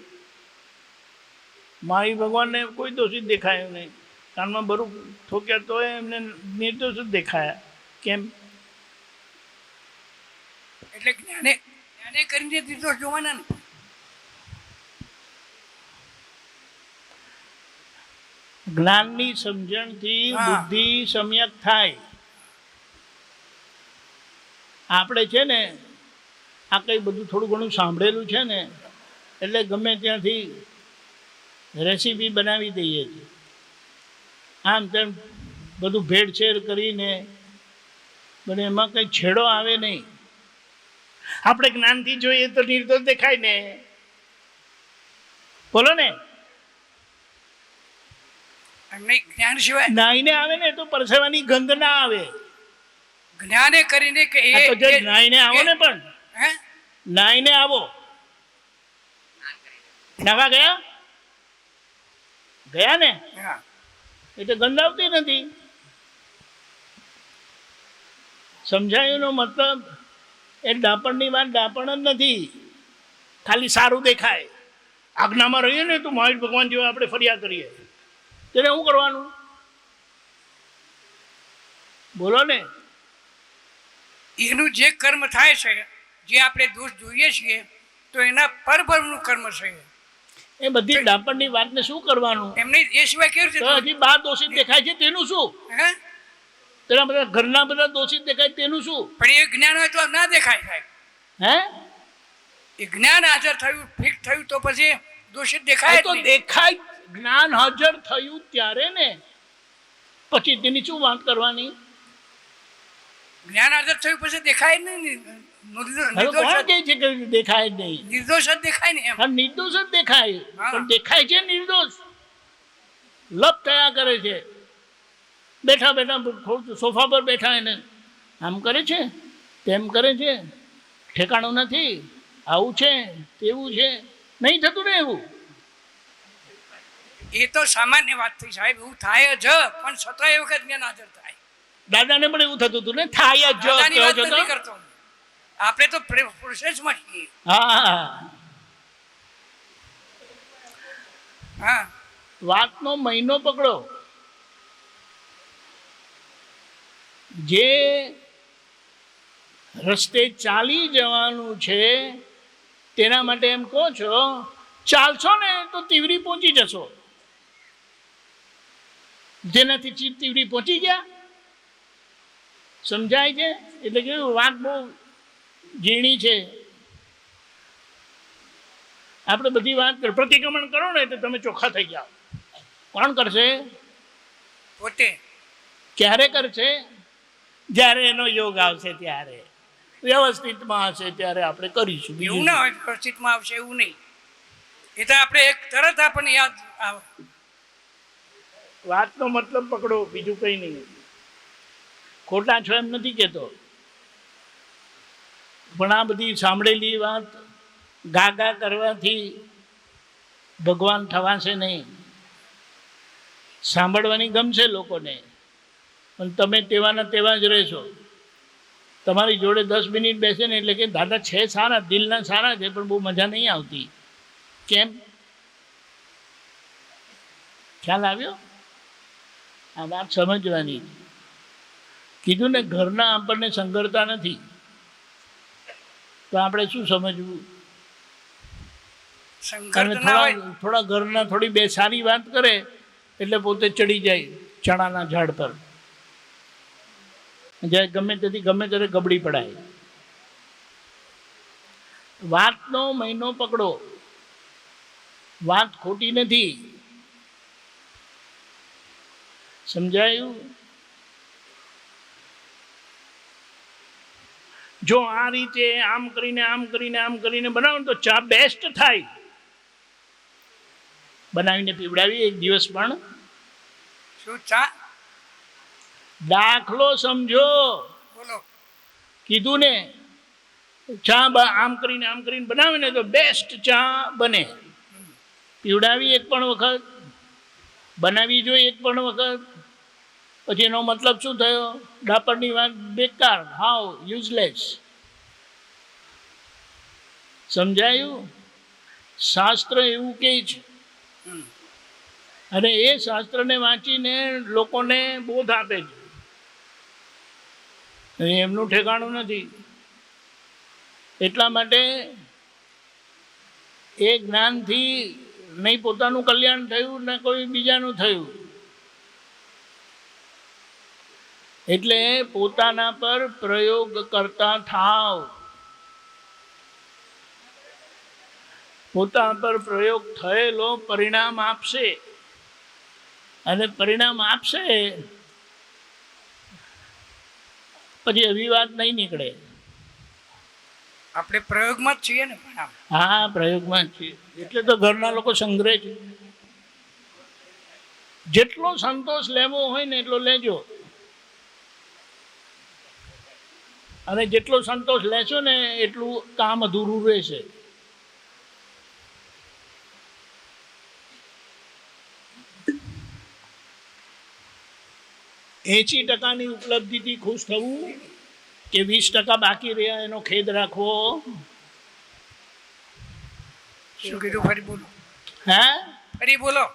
મારી ભગવાનને કોઈ દોષિત દેખાયું નહીં. કાનમાં બરું ઠોક્યા તો એમને નિર્દોષ જ દેખાયા. કેમ? એટલે જ્ઞાને કરીને નિર્દોષ જોવાના ને. જ્ઞાનની સમજણથી બુદ્ધિ સમ્યક થાય. આપણે છે ને આ કંઈ બધું થોડું ઘણું સાંભળેલું છે ને, એટલે ગમે ત્યાંથી રેસીપી બનાવી દઈએ છીએ. આમ તેમ બધું ભેળસેળ કરીને, પણ એમાં કંઈ છેડો આવે નહીં. આપણે જ્ઞાનથી જોઈએ તો નિર્દોષ દેખાય ને. બોલો ને. નહીં, જ્ઞાન સિવાય નાઈને આવે ને તો પરસેવાની ગંધ ના આવે. જ્ઞાને કરીને કે આ તો જે નાઈને આવો ને, પણ હે નાઈને આવો. નાવા ગયા ગયા ને હા. એટલે ગંધ આવતી નથી. સમજાયુંનો મતલબ એ ડાપણની વાત ડાપણ જ નથી, ખાલી સારું દેખાય. આજ્ઞામાં રહીએ ને તો મહાવીર ભગવાન જેવા આપણે ફરિયાદ કરીએ, તેને શું કરવાનું? બોલો ને. એનું જે કર્મ થાય છે, જે આપણે દોષ જોઈએ છીએ, તો એના પરભરનું કર્મ છે. એ બધી ડાપણની વાતને શું કરવાનું? એમને એ સિવાય કેવી તો રીતે હજી બહાર દોષિત દેખાય છે તેનું શું? હે? પેલા બધા ઘરના બધા દોષિત દેખાય તેનું શું? પણ એ જ્ઞાન હોય તો ના દેખાય સાહેબ. હે? એ જ્ઞાન હાજર થયું, ફિક્સ થયું, તો પછી દોષિત એ દેખાય તો જ નહીં. દેખાય, જ્ઞાન હાજર થયું ત્યારે ને, પછી તેની શું વાત કરવાની? જ્ઞાન હાજર થયું પછી દેખાય જ નહીં. હવે કોણ કહે છે કે દેખાય જ નહીં? નિર્દોષ જ દેખાય ને એમ. હા, નિર્દોષ જ દેખાય, હા. પણ દેખાય છે નિર્દોષ, લપ થયા કરે છે. બેઠા બેઠા સોફા પર બેઠા એને આમ કરે છે, તેમ કરે છે, ઠેકાણું નથી, આવું છે, તેવું છે. નહીં થતું ને એવું. એ તો સામાન્ય વાત થઈ સાહેબ, એવું થાય જ, પણ છતાં એ વખત જ્ઞાન હાજર થાય. દાદાને પણ એવું થતું હતું ને, થાય જ દાદાની કહો વાત છો તો. નથી કરતો. આપણે તો પ્રોસેસમાં છીએ. હા, હા, વાતનો મહિનો પકડો. જે રસ્તે ચાલી જવાનું છે તેના માટે એમ કહો છો, ચાલશો ને તો તીવરી પહોંચી જશો. જેનાથી તીવરી પહોંચી ગયા, સમજાય છે? એટલે કે વાત બહુ ઝીણી છે. આપણે બધી વાત પ્રતિક્રમણ કરો ને તો તમે ચોખ્ખા થઈ જાઓ. કોણ કરશે? પોતે. ક્યારે કરશે? જ્યારે એનો યોગ આવશે ત્યારે, વ્યવસ્થિતમાં હશે ત્યારે આપણે કરીશું. એવું બીજું ના હોય પરિસ્થિતિમાં આવશે એવું નહીં. એ તો આપણે એક તરત આપણને યાદ આવે. વાતનો મતલબ પકડો, બીજું કંઈ નહીં. ખોટા છો એમ નથી કહેતો, પણ આ બધી સાંભળેલી વાત ગાગા કરવાથી ભગવાન થવાશે નહીં. સાંભળવાની ગમશે લોકોને, પણ તમે તેવાના તેવા જ રહેશો. તમારી જોડે 10 મિનિટ બેસે ને એટલે કે દાદા છે સારા, દિલના સારા છે, પણ બહુ મજા નહીં આવતી. કેમ? ખ્યાલ આવ્યો? આ વાત સમજવાની. કીધું ને, ઘરના આપણને સંગરતા નથી, તો આપણે શું સમજવું? અને સંઘર્ષ ના હોય. થોડા ઘરના થોડી બે સારી વાત કરે એટલે પોતે ચડી જાય ચણાના ઝાડ પર, જ્યારે ગમે તેથી ગમે ત્યારે ગબડી પડાય. વાતનો મહિનો પકડો. વાત ખોટી નથી. સમજાયું? જો આ રીતે આમ કરીને આમ કરીને આમ કરીને બનાવો તો ચા બેસ્ટ થાય. બનાવીને પીવડાવી એક દિવસ. પણ શું ચા? દાખલો સમજો. બોલો. કીધું ને, ચા આમ કરીને બનાવે ને તો બેસ્ટ ચા બને. પીવડાવી એક પણ વખત, બનાવી જોઈએ એક પણ વખત, પછી એનો મતલબ શું થયો? ડાપણની વાત બેકાર, હાવ યુઝલેસ. સમજાયું? શાસ્ત્ર એવું કહે છે, અને એ શાસ્ત્રને વાંચીને લોકોને બોધ આપે છે. એમનું ઠેકાણું નથી. એટલા માટે એ જ્ઞાનથી નહીં પોતાનું કલ્યાણ થયું ને કોઈ બીજાનું થયું. એટલે પોતાના પર પ્રયોગ કરતા થાવ. પોતા પર પ્રયોગ થયેલો પરિણામ આપશે, અને પરિણામ આપશે પછી એવી વાત નહીં નીકળે. આપણે પ્રયોગમાં જ છીએ ને. પણ હા, પ્રયોગમાં જ છીએ. એટલે તો ઘરના લોકો સંગ્રહ છે. જેટલો સંતોષ લેવો હોય ને એટલો લેજો, અને જેટલો સંતોષ લેશો ને એટલું કામ અધૂરું રહેશે. .80% ઉપલબ્ધિથી ખુશ થવું કે 20% બાકી રહ્યા એનો ખેદ રાખવો? શું કીધું ફરી બોલો, હે? ફરી બોલો.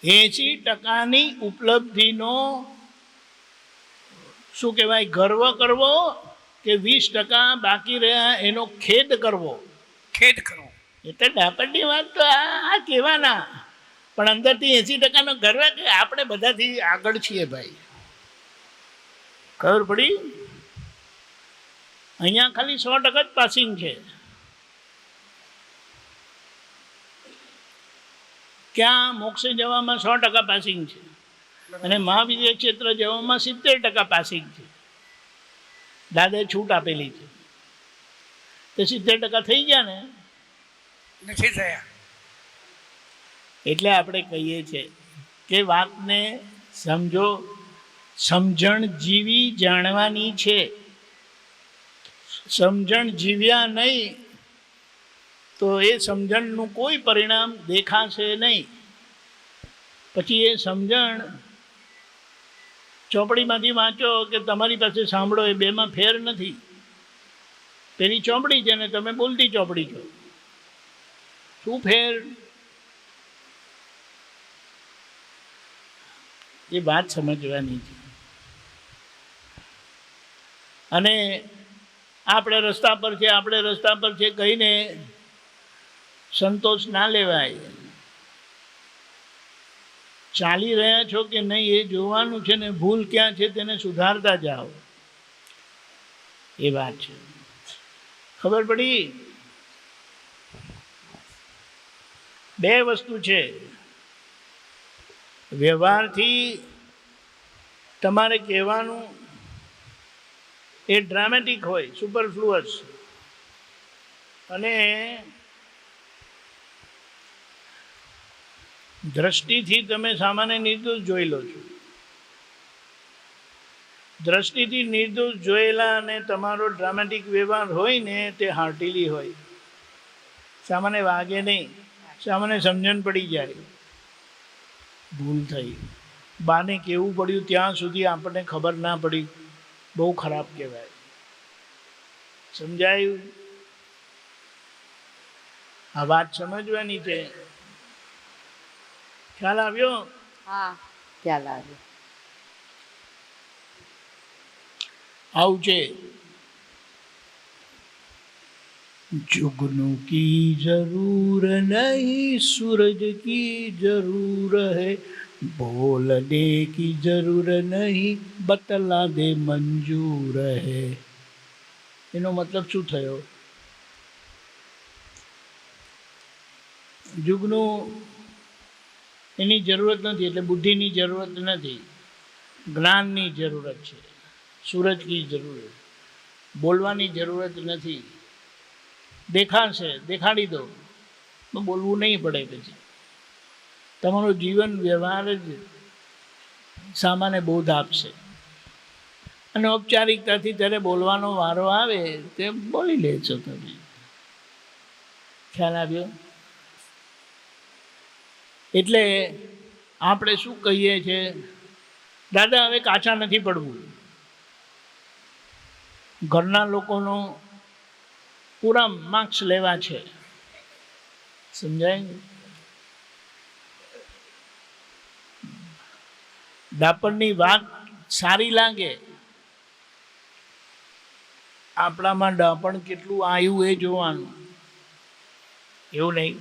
80%ની ઉપલબ્ધિનો શું કહેવાય, ગર્વ કરવો કે 20% બાકી રહ્યા એનો ખેદ કરવો? ખેદ કરવો. એટલે ડાપણની વાત તો આ કહેવાના, પણ અંદરથી 80%નો ગર્વ કે આપણે બધાથી આગળ છીએ ભાઈ. ખબર પડી? અહીંયા ખાલી 100% જ પાસિંગ છે. ક્યાં મોક્ષે જવામાં 100% પાસિંગ છે અને મહાવિદ્ય ક્ષેત્ર જવામાં 70% પાસિંગ છે. દાદાએ છૂટ આપેલી છે તો 70% થઈ ગયા ને. નથી થયા. એટલે આપણે કહીએ છીએ કે વાતને સમજો, સમજણ જીવી જાણવાની છે. સમજણ જીવ્યા નહીં તો એ સમજણનું કોઈ પરિણામ દેખાશે નહીં. પછી એ સમજણ ચોપડીમાંથી વાંચો કે તમારી પાસે સાંભળો, એ બેમાં ફેર નથી. પેલી ચોપડી છે ને તમે બોલતી ચોપડી છો, શું ફેર? એ વાત સમજવાની છે. અને આપણે રસ્તા પર છે, આપણે રસ્તા પર છે કહીને સંતોષ ના લેવાય. ચાલી રહ્યા છો કે નહીં એ જોવાનું છે ને ભૂલ ક્યાં છે તેને સુધારતા જાઓ. એ વાત છે. ખબર પડી? બે વસ્તુ છે. વ્યવહારથી તમારે કહેવાનું એ ડ્રામેટિક હોય, સુપરફ્લુઅસ, અને દ્રષ્ટિથી તમે સામાન્ય નિર્દોષ જોઈ લો છો. દ્રષ્ટિથી નિર્દોષ જોયેલા અને તમારો ડ્રામેટિક વ્યવહાર હોય ને તે હાર્ટીલી હોય, સામાન્ય વાગે નહીં, સામાન્ય સમજણ પડી જાય. ભૂલ થઈ, બાને કેવું પડ્યું ત્યાં સુધી આપણને ખબર ના પડી, બહુ ખરાબ કહેવાય. સમજાયું? આ વાત સમજવાની છે. ખ્યાલ આવ્યો? હા, ખ્યાલ આવ્યો. આવું છે. जुगनू की जरूर नहीं, सूरज की जरूर है, बोलने की जरूर नहीं, बतला दे मंजूर है. એનો મતલબ શું થયો? જુગનું એની જરૂરત નથી, એટલે બુદ્ધિની જરૂરત નથી, જ્ઞાનની જરૂરત છે. સૂરજ કી જરૂરત, બોલવાની જરૂરત નથી. દેખાશે, દેખાડી દો, બોલવું નહીં પડે. પછી તમારો જીવન વ્યવહાર જ સામાન્ય બોધ આપશે. અને ઔપચારિકતાથી ત્યારે બોલવાનો વારો આવે તે બોલી લેશો તમે. ખ્યાલ આવ્યો? એટલે આપણે શું કહીએ છીએ, દાદા હવે કાચા નથી પડવું. ઘરના લોકોનો પૂરા માર્ક્સ લેવા છે. સમજાય? ડાપણની વાત સારી લાગે, આપણામાં ડાપણ કેટલું આવ્યું એ જોવાનું. એવું નહીં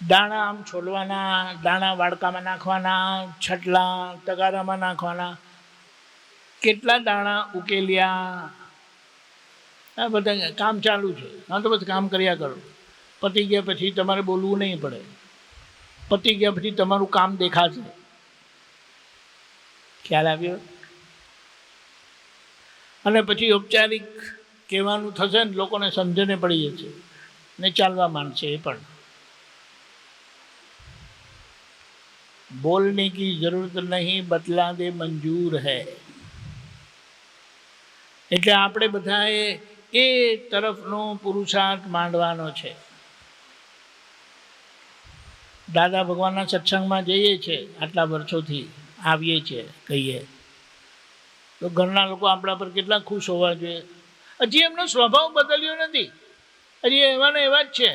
દાણા આમ છોલવાના, દાણા વાડકામાં નાખવાના, છટલા તગારામાં નાખવાના, કેટલા દાણા ઉકેલ્યા, આ બધા કામ ચાલુ છે. હા તો બસ કામ કર્યા કરો. પતી ગયા પછી તમારે બોલવું નહીં પડે. પતી ગયા પછી તમારું કામ દેખાશે. ખ્યાલ આવ્યો? અને પછી ઔપચારિક કહેવાનું થશે ને લોકોને સમજણે પડી જશે ને ચાલવા માંડશે. એ પણ બોલને કી જરૂરત નહીં, બતલા દે મંજૂર હૈ. એટલે આપણે બધાએ એ તરફનો પુરુષાર્થ માંડવાનો છે. દાદા ભગવાનના સત્સંગમાં જઈએ છીએ, આટલા વર્ષોથી આવીએ છીએ, કહીએ તો ઘરના લોકો આપણા પર કેટલા ખુશ હોવા જોઈએ. હજી એમનો સ્વભાવ બદલ્યો નથી, હજી એવા ને એવા જ છે.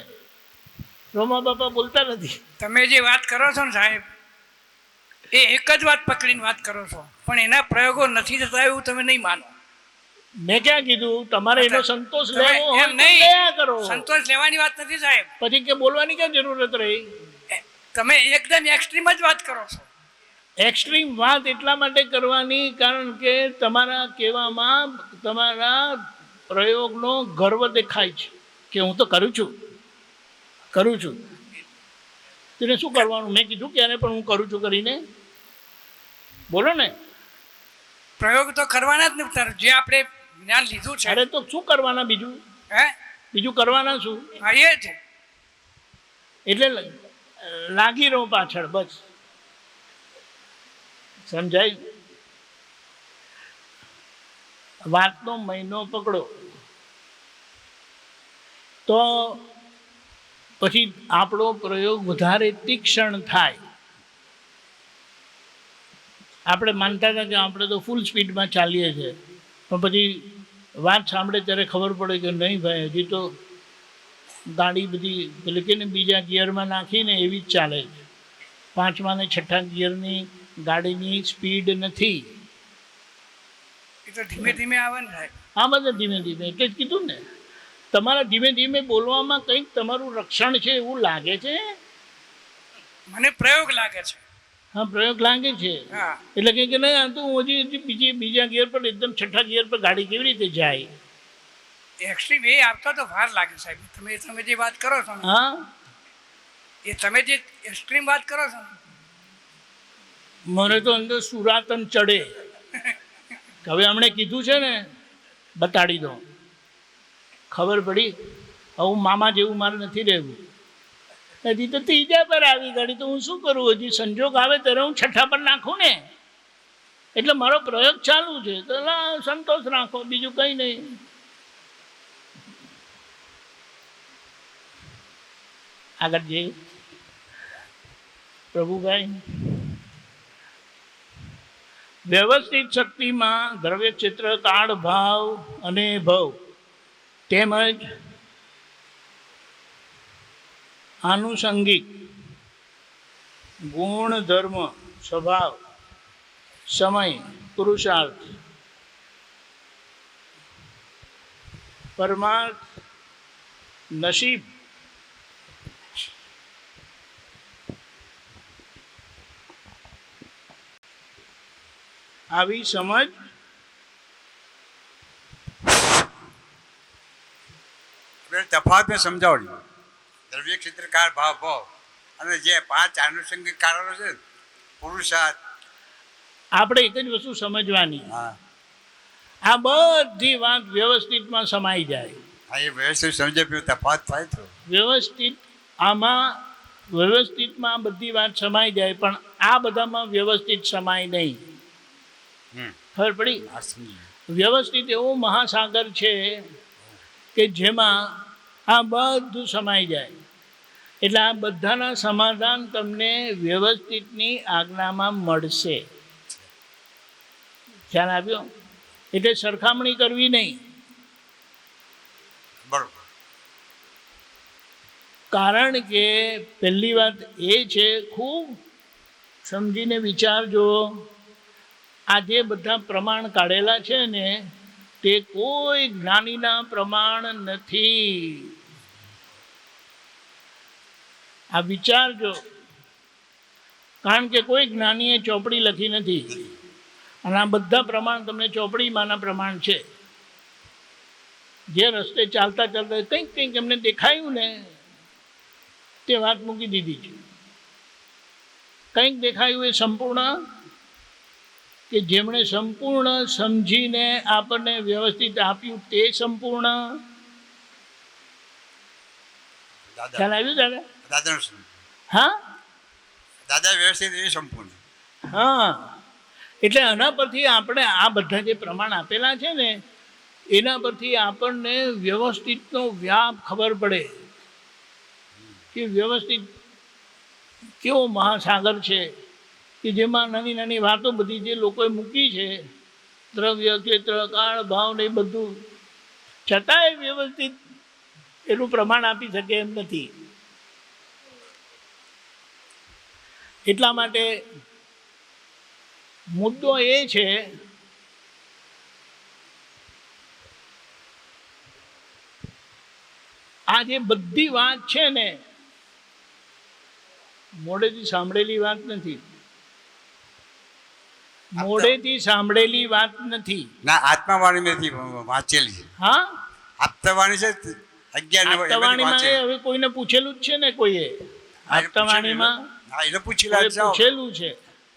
રોમા બાપા બોલતા નથી. તમે જે વાત કરો છો ને સાહેબ, એ એક જ વાત પકડીને વાત કરો છો, પણ એના પ્રયોગો નથી થતા એવું તમે નહીં માનો. મેં ક્યાં કીધું તમારે એનો સંતોષ તમે લેવો હોય એમ તો નહીં, લયા કરો. સંતોષ લેવાની વાત નથી સાહેબ. પછી કે બોલવાની ક્યાં જરૂરત રહી? તમે એકદમ એક્સ્ટ્રીમ જ વાત કરો છો. એક્સ્ટ્રીમ વાત એટલા માટે કરવાની કારણ કે તમારા કહેવામાં તમારા પ્રયોગનો ગર્વ દેખાય છે કે હું તો કરું છું. તેને શું કરવાનું? મેં કીધું ક્યારે પણ હું કરું છું કરીને? બોલો ને. પ્રયોગ તો કરવાના જ નથી, જે આપણે જ્ઞાન લીધું છે. અરે તો શું કરવાના બીજું? હે, બીજું કરવાના શું? હા એ છે. એટલે લાગી રહો પાછળ, બસ. સમજાય? વાતનો મહિનો પકડો તો પછી આપણો પ્રયોગ વધારે તીક્ષ્ણ થાય. આપણે માનતા હતા કે આપણે તો ફૂલ સ્પીડમાં ચાલીએ છીએ, પણ પછી વાત સાંભળે ત્યારે ખબર પડે કે નહીં ભાઈ, હજી તો ગાડી બધી એટલે કે ને બીજા ગિયરમાં નાખીને એવી જ ચાલે છે. 5મા અને 6ઠ્ઠા ગિયરની ગાડીની સ્પીડ નથી. એ તો ધીમે ધીમે આવે ને સાહેબ. આ બધા ધીમે ધીમે, એટલે જ કીધું ને. તમારા ધીમે ધીમે બોલવામાં કંઈક તમારું રક્ષણ છે એવું લાગે છે. મને પ્રયોગ લાગે છે. હા, પ્રયોગ લાગે છે. હા, એટલે કે નહીં, આ તો હું હજી બીજા ગિયર પર એકદમ 6ઠ્ઠા ગિયર પર ગાડી કેવી રીતે જાય? એક્સ્ટ્રીમ એ આપતા તો વાર લાગે સાહેબ. તમે જે વાત કરો છો ને, હા, એ તમે જે એક્સ્ટ્રીમ વાત કરો છો ને, મને તો અંદર સુરાતન ચડે. હવે હમણે કીધું છે ને, બતાડી દો, ખબર પડી. હું મામા જેવું મારે નથી રહેવું. હજી તો 3જા પર આવી ગાડી, તો હું શું કરું? હજી સંજોગ આવે ત્યારે હું 6ઠ્ઠા પર નાખું ને. એટલે મારો પ્રયોગ ચાલુ છે, તો સંતોષ રાખો, બીજું કંઈ નહીં. આગળ જઈએ પ્રભુભાઈ. વ્યવસ્થિત શક્તિમાં દ્રવ્ય ક્ષેત્ર, કાળ, ભાવ અને ભવ તેમજ આનુષંગિક ગુણ, ધર્મ, સ્વભાવ, સમય, પુરુષાર્થ, પરમાર્થ, નસીબ, આવી સમજ તફાવત મેં સમજાવડ્યું. દ્રવ્ય ક્ષેત્રકાર ભાવ ભાવ અને જે 5 આનુષંગિક કારણો છે, પુરુષાર્થ. આપણે એક જ વસ્તુ સમજવાની, હા આ બધી વાત વ્યવસ્થિતમાં સમાઈ જાય. હા, એ વ્યવસ્થિત સમજે પછી તફાવત થાય તો. વ્યવસ્થિતમાં બધી વાત સમાઈ જાય, પણ આ બધામાં વ્યવસ્થિત સમાય નહીં. ખબર પડી? હા, સમજી. વ્યવસ્થિત એવો મહાસાગર છે કે જેમાં આ બધું સમાઈ જાય. એટલે આ બધાના સમાધાન તમને વ્યવસ્થિતની આજ્ઞામાં મળશે. ખ્યાલ આવ્યો? એટલે સરખામણી કરવી નહીં. બરોબર. કારણ કે પહેલી વાત એ છે, ખૂબ સમજીને વિચારજો. આ જે બધા પ્રમાણ કાઢેલા છે ને, તે કોઈ જ્ઞાનીના પ્રમાણ નથી. આ વિચારજો. કારણ કે કોઈ જ્ઞાનીએ ચોપડી લખી નથી, અને આ બધા પ્રમાણ તમને ચોપડીમાંના પ્રમાણ છે. જે રસ્તે ચાલતા ચાલતા કંઈક એમને દેખાયું ને, તે વાત મૂકી દીધી છે. કંઈક દેખાયું એ સંપૂર્ણ, કે જેમણે સંપૂર્ણ સમજીને આપણને વ્યવસ્થિત આપ્યું તે સંપૂર્ણ. ખ્યાલ આવ્યું દાદા? દાદાનું સમજ. હા, દાદા વ્યવસ્થિત એ સંપૂર્ણ. હા. એટલે આના પરથી આપણે આ બધા જે પ્રમાણ આપેલા છે ને, એના પરથી આપણને વ્યવસ્થિતનો વ્યાપ ખબર પડે કે વ્યવસ્થિત કેવો મહાસાગર છે, કે જેમાં નાની નાની વાતો બધી જે લોકોએ મૂકી છે દ્રવ્ય ક્ષેત્ર કાળ ભાવ ને એ બધું છતાંય વ્યવસ્થિત એનું પ્રમાણ આપી શકે એમ નથી. એટલા માટે મુદ્દો એ છે આ જે બધી વાત છે ને મોઢેથી સાંભળેલી વાત નથી, મોઢેથી સાંભળેલી વાત નથી. ના આત્માવાણીમાંથી વાંચેલી છે. હા, આપતાવાણી છે 11 આપતાવાણીમાં એ હવે કોઈને પૂછેલું જ છે ને, કોઈએ આપતાવાણીમાં હા એને પૂછેલા કોઈએ પૂછેલું છે,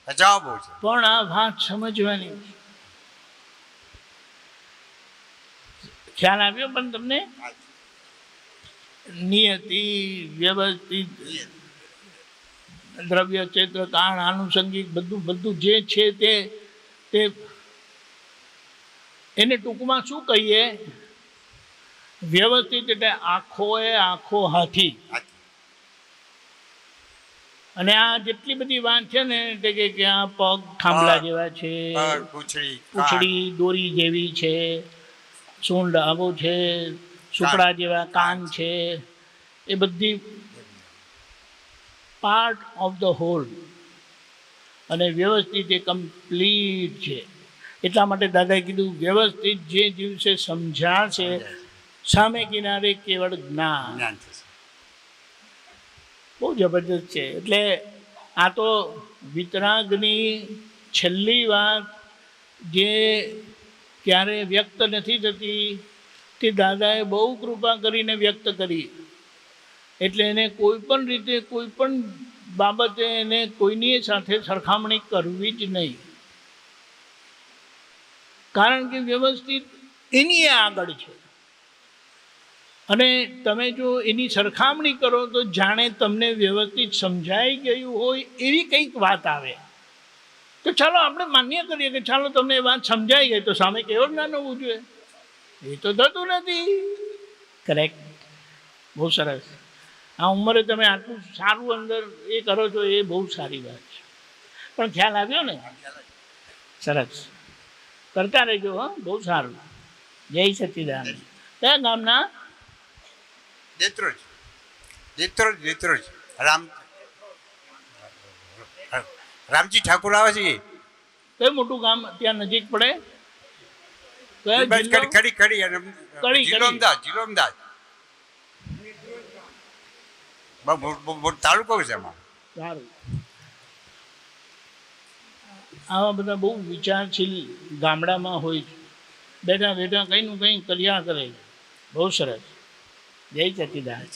જવાબો છે. પણ આ વાત સમજવાની. ખ્યાલ આવ્યો પણ તમને? નિયતિ, વ્યવસ્થિત, દ્રવ્ય ક્ષેત્ર કાળ આનુષંગિક બધું બધું જે છે તે એને ટૂંકમાં શું કહીએ? વ્યવસ્થિત એટલે આખો એ આખો હાથી. અને આ જેટલી બધી વાત છે ને એટલે કે આ પગ થાંભલા જેવા છે, પૂંછડી દોરી જેવી છે, સૂંઢ આવો છે, સુપડા જેવા કાન છે, એ બધી પાર્ટ ઓફ ધ હોલ. અને વ્યવસ્થિત એ કમ્પ્લીટ છે. એટલા માટે દાદાએ કીધું વ્યવસ્થિત જે દિવસે સમજાશે સામે કિનારે કેવળ જ્ઞાન. બહુ જબરદસ્ત છે. એટલે આ તો વિતરાગની છેલ્લી વાત જે ક્યારે વ્યક્ત નથી થતી તે દાદાએ બહુ કૃપા કરીને વ્યક્ત કરી. એટલે એને કોઈ પણ રીતે કોઈ પણ બાબતે એને કોઈની સાથે સરખામણી કરવી જ નહીં. કારણ કે વ્યવસ્થિત એની આગળ છે. અને તમે જો એની સરખામણી કરો તો જાણે તમને વ્યવસ્થિત સમજાઈ ગયું હોય એવી કંઈક વાત આવે. તો ચાલો આપણે માન્ય કરીએ કે ચાલો તમને એ વાત સમજાઈ ગઈ, તો સામે કેવું જ્ઞાન હોવું જોઈએ? એ તો થતું નથી. કરેક્ટ. બહુ સરસ. આ ઉંમરે તમે આટલું સારું અંદર એ કરો છો એ બહુ સારી વાત છે. પણ ખ્યાલ આવ્યો ને? સરસ. કરતા રહેજો. હા, બહુ સારું. જય સચ્ચિદાનંદ. કયા ગામના? દેત્રોજ રામજી ઠાકોર આવે છે. કયું મોટું ગામ ત્યાં નજીક પડે? કડી જિલ્લો અમદાવાદ. તાલુકો છે એમાં. સારું. આવા બધા બહુ વિચારશીલ ગામડામાં હોય છે. બેઠા બેઠા કંઈનું કંઈ કર્યા કરે. બહુ સરસ. જય સચ્ચિદાનંદ.